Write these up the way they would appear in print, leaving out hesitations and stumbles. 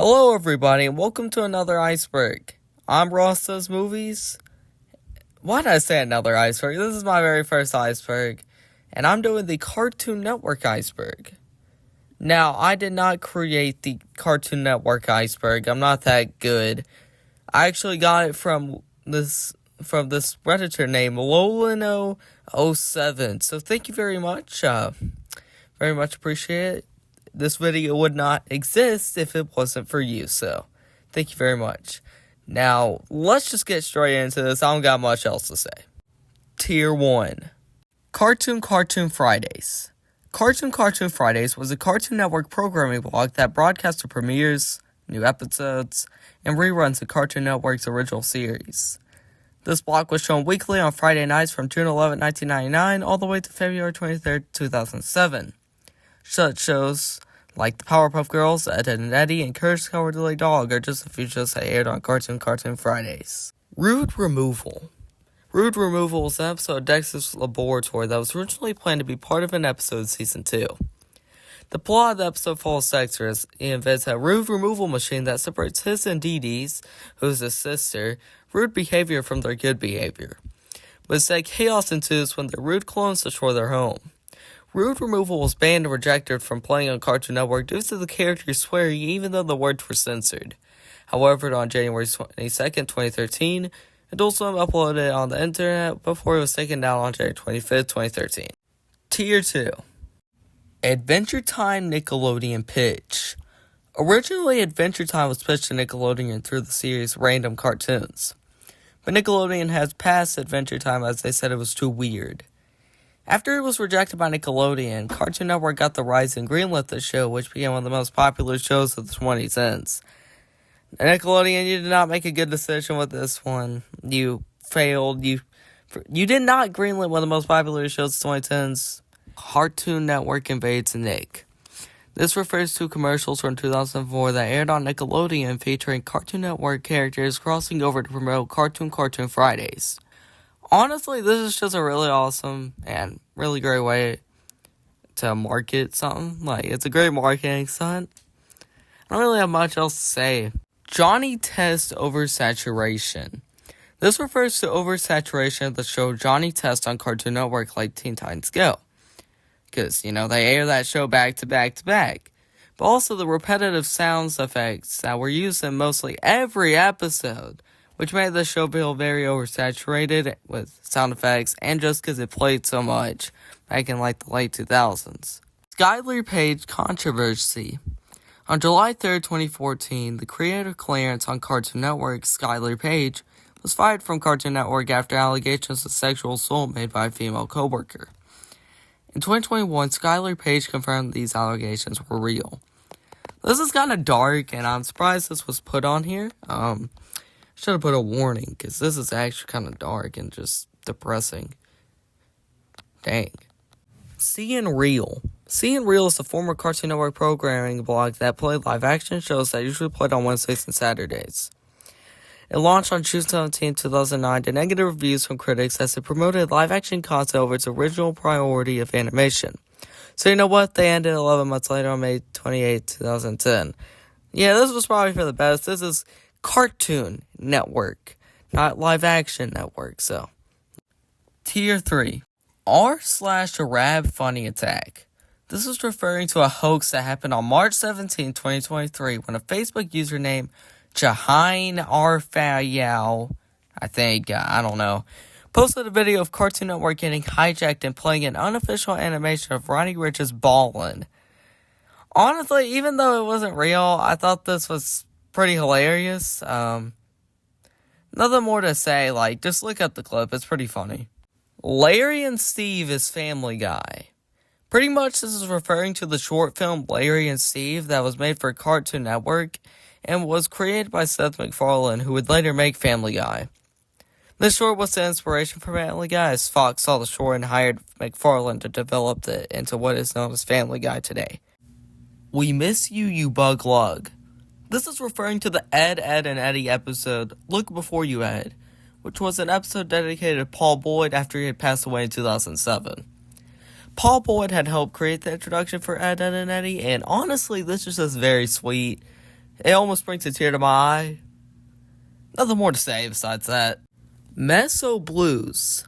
Hello everybody and welcome to another Iceberg. I'm Ross Does Movies. Why did I say another Iceberg? This is my very first Iceberg. And I'm doing the Cartoon Network Iceberg. Now, I did not create the Cartoon Network Iceberg. I'm not that good. I actually got it from this Redditor named Lolino07. So thank you very much. Very much appreciate it. This video would not exist if it wasn't for you, so thank you very much. Now, let's just get straight into this. I don't got much else to say. Tier 1. Cartoon Fridays. Cartoon Fridays was a Cartoon Network programming blog that broadcast the premieres, new episodes, and reruns of Cartoon Network's original series. This blog was shown weekly on Friday nights from June 11, 1999, all the way to February 23, 2007. Such shows like the Powerpuff Girls, Ed, Edd n Eddy, and Courage the Cowardly Dog are just a few shows that aired on Cartoon Fridays. Rude Removal. Rude Removal was an episode of Dexter's Laboratory that was originally planned to be part of an episode of Season 2. The plot of the episode follows Dexter as he invents a rude removal machine that separates his and Dee Dee's, who's his sister, rude behavior from their good behavior. But instead, chaos ensues when their rude clones destroy their home. Rude Removal was banned and rejected from playing on Cartoon Network due to the character swearing even though the words were censored. However, on January 22nd, 2013, Adult Swim uploaded it on the internet before it was taken down on January 25th, 2013. Tier 2. Adventure Time Nickelodeon Pitch. Originally, Adventure Time was pitched to Nickelodeon through the series Random Cartoons. But Nickelodeon has passed Adventure Time as they said it was too weird. After it was rejected by Nickelodeon, Cartoon Network got the rights and greenlit the show, which became one of the most popular shows of the 2010s. Nickelodeon, you did not make a good decision with this one. You failed. You did not greenlit one of the most popular shows of the 2010s. Cartoon Network invades Nick. This refers to commercials from 2004 that aired on Nickelodeon featuring Cartoon Network characters crossing over to promote Cartoon Fridays. Honestly, this is just a really awesome and really great way to market something. It's a great marketing stunt. I don't really have much else to say. Johnny Test Oversaturation. This refers to oversaturation of the show Johnny Test on Cartoon Network like Teen Titans Go. Because, they air that show back to back to back. But also the repetitive sound effects that were used in mostly every episode, which made the show feel very oversaturated with sound effects, and just because it played so much back in the late 2000s. Skylar Page controversy. On July 3rd, 2014, the creator Clarence on Cartoon Network, Skylar Page, was fired from Cartoon Network after allegations of sexual assault made by a female coworker. In 2021, Skylar Page confirmed these allegations were real. This is kind of dark, and I'm surprised this was put on here. Should have put a warning, because this is actually kind of dark and just depressing. Dang. Seeing Real. Seeing Real is a former Cartoon Network programming blog that played live-action shows that usually played on Wednesdays and Saturdays. It launched on June 17, 2009 to negative reviews from critics as it promoted live-action content over its original priority of animation. So you know what? They ended 11 months later on May 28, 2010. Yeah, this was probably for the best. This is Cartoon Network, not Live Action Network, so. Tier 3. r/Arab Funny Attack. This is referring to a hoax that happened on March 17, 2023, when a Facebook username, Jahain Arfayal, posted a video of Cartoon Network getting hijacked and playing an unofficial animation of Ronnie Rich's Ballin'. Honestly, even though it wasn't real, I thought this was pretty hilarious. Nothing more to say, just look up the clip, it's pretty funny. Larry and Steve is Family Guy. Pretty much this is referring to the short film Larry and Steve that was made for Cartoon Network and was created by Seth MacFarlane, who would later make Family Guy. This short was the inspiration for Family Guy, as Fox saw the short and hired MacFarlane to develop it into what is known as Family Guy today. We Miss You, You Bug Lug. This is referring to the Ed, Edd n Eddy episode, Look Before You Ed, which was an episode dedicated to Paul Boyd after he had passed away in 2007. Paul Boyd had helped create the introduction for Ed, Edd n Eddy, and honestly, this is just very sweet. It almost brings a tear to my eye. Nothing more to say besides that. Meso Blues.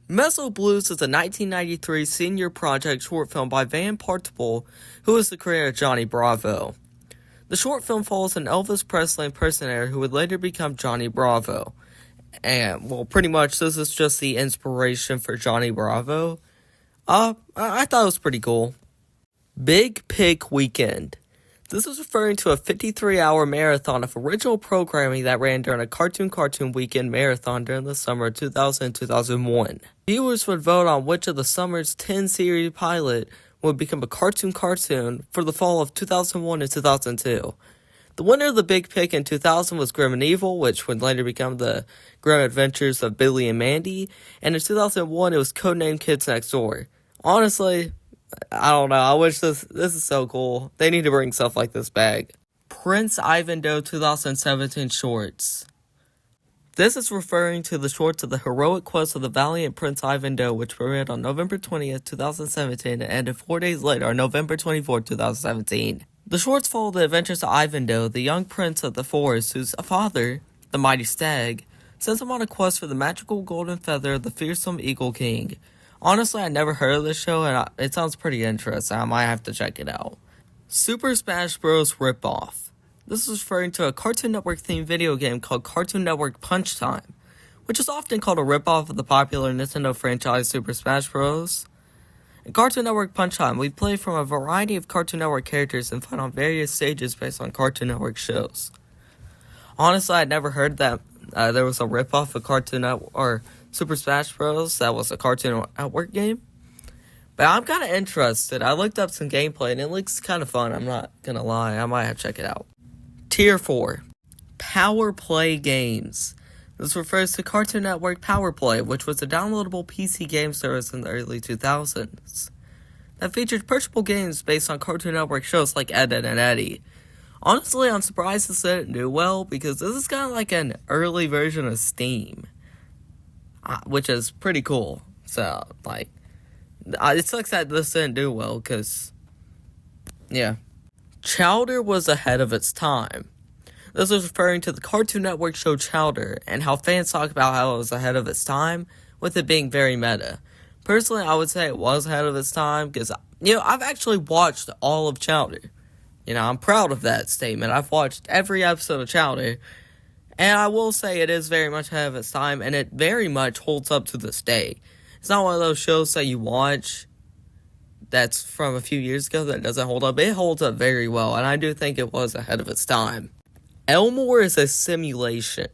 Meso Blues is a 1993 senior project short film by Van Partable, who is the creator of Johnny Bravo. The short film follows an Elvis Presley impersonator who would later become Johnny Bravo. And, well, pretty much this is just the inspiration for Johnny Bravo. I thought it was pretty cool. Big Pig Weekend. This is referring to a 53-hour marathon of original programming that ran during a Cartoon Weekend marathon during the summer of 2000 and 2001. Viewers would vote on which of the summer's 10-series pilot would become a cartoon for the fall of 2001 and 2002. The winner of the Big Pick in 2000 was Grim and Evil, which would later become the Grim Adventures of Billy and Mandy, and in 2001 it was codenamed Kids Next Door. Honestly, I don't know, I wish this is so cool. They need to bring stuff like this back. Prince Ivanhoe 2017 shorts. This is referring to the shorts of the heroic quest of the valiant Prince Ivanhoe, which premiered on November 20th, 2017, and ended 4 days later on November 24th, 2017. The shorts follow the adventures of Ivanhoe, the young prince of the forest, whose father, the mighty stag, sends him on a quest for the magical golden feather of the fearsome Eagle King. Honestly, I never heard of this show, and it sounds pretty interesting. I might have to check it out. Super Smash Bros. Ripoff. This is referring to a Cartoon Network-themed video game called Cartoon Network Punch Time, which is often called a ripoff of the popular Nintendo franchise Super Smash Bros. In Cartoon Network Punch Time, we play from a variety of Cartoon Network characters and fight on various stages based on Cartoon Network shows. Honestly, I'd never heard that there was a ripoff of Cartoon Network or Super Smash Bros. That was a Cartoon Network game. But I'm kind of interested. I looked up some gameplay and it looks kind of fun. I'm not going to lie. I might have to check it out. Tier 4. Power Play Games. This refers to Cartoon Network Power Play, which was a downloadable PC game service in the early 2000s that featured purchasable games based on Cartoon Network shows like Ed, Edd and Eddy. Honestly, I'm surprised this didn't do well because this is kind of like an early version of Steam, which is pretty cool. So, like, it sucks that this didn't do well because, yeah. Chowder was ahead of its time. This was referring to the Cartoon Network show Chowder and how fans talk about how it was ahead of its time, with it being very meta. Personally, I would say it was ahead of its time because, I've actually watched all of Chowder. I'm proud of that statement. I've watched every episode of Chowder, and I will say it is very much ahead of its time, and it very much holds up to this day. It's not one of those shows that you watch that's from a few years ago that doesn't hold up. It holds up very well, and I do think it was ahead of its time. Elmore is a simulation.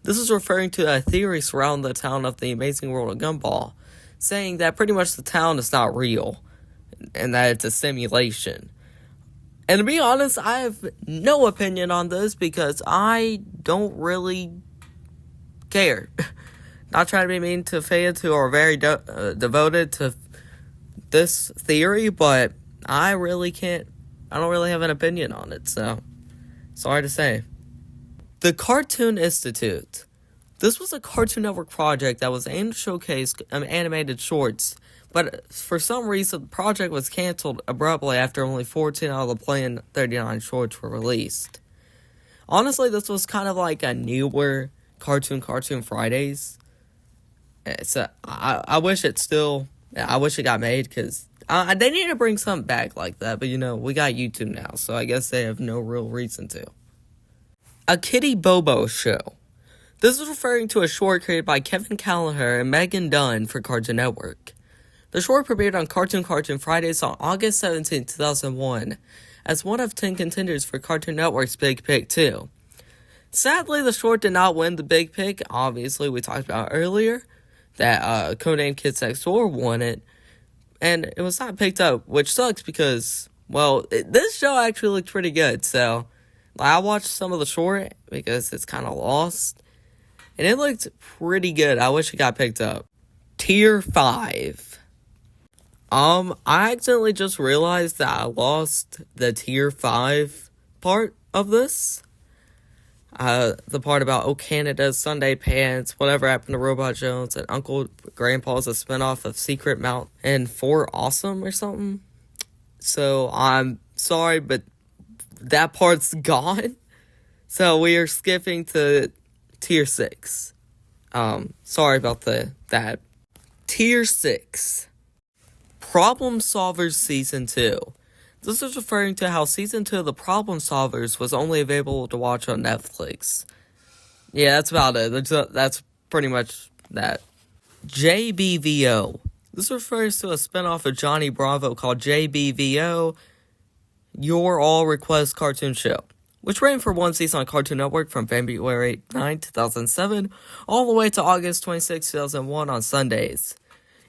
This is referring to a theory surrounding the town of the Amazing World of Gumball, saying that pretty much the town is not real, and that it's a simulation. And to be honest, I have no opinion on this because I don't really care. Not trying to be mean to fans who are very devoted to this theory, but I don't really have an opinion on it, so sorry to say. The Cartoon Institute. This was a Cartoon Network project that was aimed to showcase animated shorts, but for some reason the project was canceled abruptly after only 14 out of the planned 39 shorts were released. Honestly, this was kind of like a newer Cartoon Fridays. So I wish it got made because they need to bring something back like that. But we got YouTube now, so I guess they have no real reason to. A Kitty Bobo Show. This is referring to a short created by Kevin Callagher and Megan Dunn for Cartoon Network. The short premiered on Cartoon Fridays on August 17, 2001, as one of 10 contenders for Cartoon Network's Big Pick 2. Sadly, the short did not win the Big Pick. Obviously, we talked about earlier that codenamed Kids Next Door won it, and it was not picked up, which sucks because, this show actually looked pretty good, so I watched some of the short because it's kind of lost, and it looked pretty good. I wish it got picked up. Tier 5. I accidentally just realized that I lost the Tier 5 part of this. The part about Canada's Sunday Pants, Whatever Happened to Robot Jones, and Uncle Grandpa's a spinoff of Secret Mountain 4 Awesome or something. So I'm sorry, but that part's gone. So we are skipping to tier 6. Sorry about that. Tier 6. Problem Solvers Season 2. This is referring to how Season 2 of the Problem Solvers was only available to watch on Netflix. Yeah, that's about it. That's pretty much that. JBVO. This refers to a spinoff of Johnny Bravo called JBVO, Your All Request Cartoon Show, which ran for one season on Cartoon Network from February 9, 2007, all the way to August 26, 2001 on Sundays.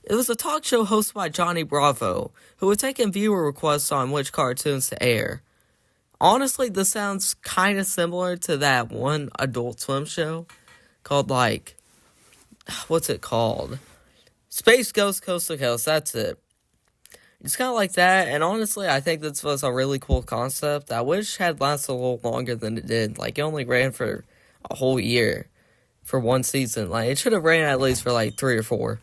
It was a talk show hosted by Johnny Bravo, who would take in viewer requests on which cartoons to air. Honestly, this sounds kind of similar to that one Adult Swim show called, what's it called? Space Ghost Coast to Coast, that's it. It's kind of like that, and honestly, I think this was a really cool concept. I wish it had lasted a little longer than it did. It only ran for a whole year for one season. It should have ran at least for 3 or 4.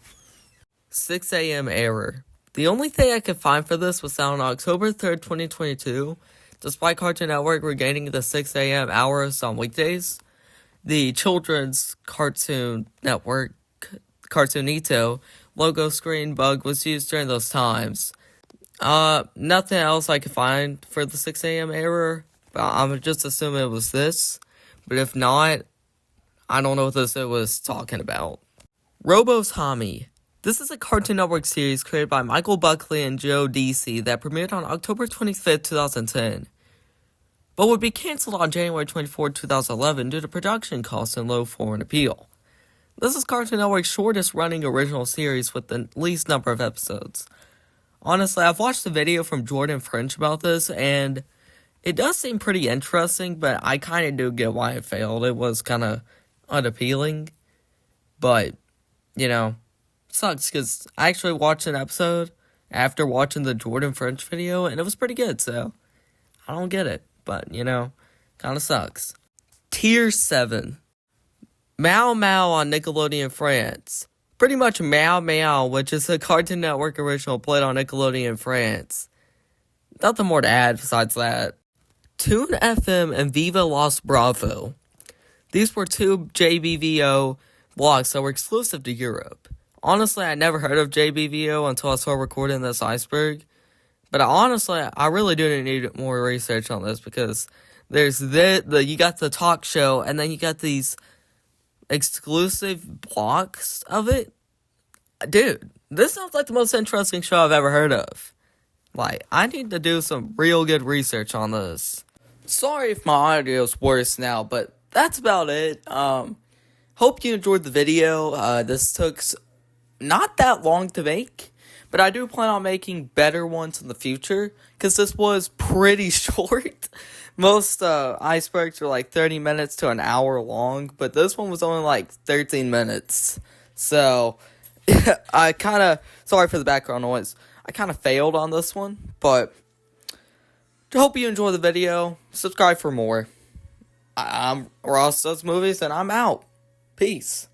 6 a.m. error. The only thing I could find for this was that on October 3rd, 2022, despite Cartoon Network regaining the 6 a.m. hours on weekdays, the children's Cartoon Network, Cartoonito, logo screen bug was used during those times. Nothing else I could find for the 6 a.m. error, but I'm just assuming it was this. But if not, I don't know what this was talking about. Robo's Tommy. This is a Cartoon Network series created by Michael Buckley and Joe Deasy that premiered on October 25th, 2010, but would be canceled on January 24, 2011 due to production costs and low foreign appeal. This is Cartoon Network's shortest running original series with the least number of episodes. Honestly, I've watched a video from Jordan French about this, and it does seem pretty interesting, but I kind of do get why it failed. It was kind of unappealing, but, sucks because I actually watched an episode after watching the Jordan French video, and it was pretty good, so I don't get it, but, kind of sucks. Tier 7. Meow Meow on Nickelodeon France. Pretty much Meow Meow, which is a Cartoon Network original played on Nickelodeon France. Nothing more to add besides that. Toon FM and Viva Los Bravo. These were two JBVO blocks that were exclusive to Europe. Honestly, I never heard of JBVO until I saw recording this Iceberg. But I really do need more research on this because there's you got the talk show and then you got these exclusive blocks of it. Dude, this sounds like the most interesting show I've ever heard of. I need to do some real good research on this. Sorry if my audio's worse now, but that's about it. Hope you enjoyed the video. This took not that long to make, but I do plan on making better ones in the future, because this was pretty short. Most icebergs were 30 minutes to an hour long, but this one was only 13 minutes. So, sorry for the background noise. I kind of failed on this one, but hope you enjoy the video. Subscribe for more. I'm Ross Does Movies, and I'm out. Peace.